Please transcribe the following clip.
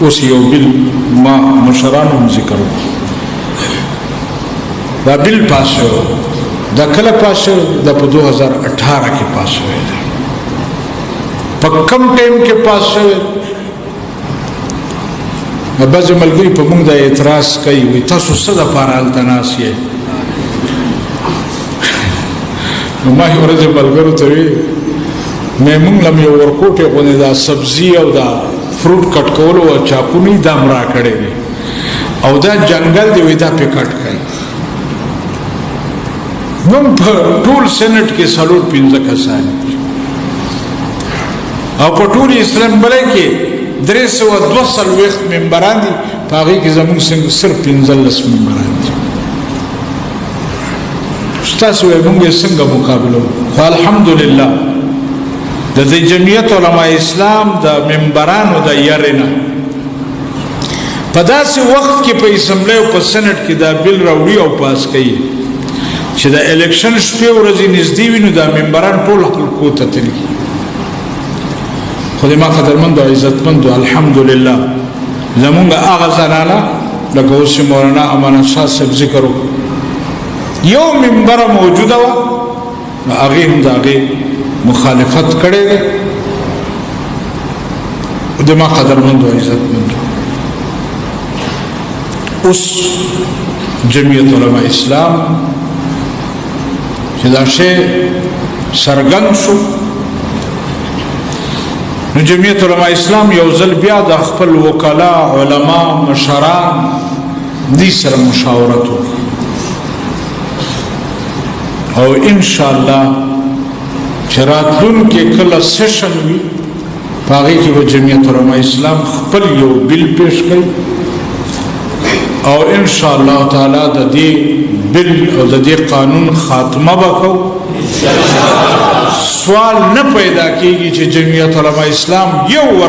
اوس یو بل ما مشرانو هم ذکر دا بل پاس شو دا کله پاس شو دا په 2018 کې پاس شوی دی په کم ټایم کې پاس شوی بعضې ملګري په موږ دا اعتراض کوي وایي تاسو څه دپاره هلته ناست یې نو ما یې ورځې ملګرو ته وی موږ له یو ورکوټې غوندې دا سبزي او دا فروټ کټ کولو او چاقونی دا م راکړی دی او دا جنګل دی وایي دا پې کټ کوي موږ په ټول سینټ کې 4-5 کسان او په ټول اسلامبلۍ کې 342 ممبران دي په هغې کې زموږ صرف 15 ممبران دي ستاسو وایي موږ یې څنګه مقابله خو الحمدلله د دې جمعیت علما اسلام د ممبرانو د یارې نه په داسې وخت کې په اسمبلی او په سینټ کې دا بل راوړي او پاس کوي چې د الیکشن شپې ورځې نږدې وي نو دا ممبران ټول حلقو ته تلي خو د ما قدرمندو عزتمندو الحمدلله زمونږ هغه زنانه لکه اوس چې مولانا امانت شاه صاحب ذکر وکړو یو ممبره موجوده وه نو هغې هم د هغې مخالفت کړی دی د ما قدرمندو عزتمندو اوس جمعیت علما اسلام چې دا شی څرګند شو نو جمعیت علما اسلام یو ځل بیا د خپل وکلا علما مشران دې سره مشاورت وکړه او انشاءالله چې راتلونکي کله سیشن وي په هغې کې به جمعیت علما اسلام خپل یو بل پیش کوي او انشاءالله تعالی د دې بل او د دې قانون خاتمه به کوو سوال نه پیدا کیږي چې جمعیت علما اسلام یو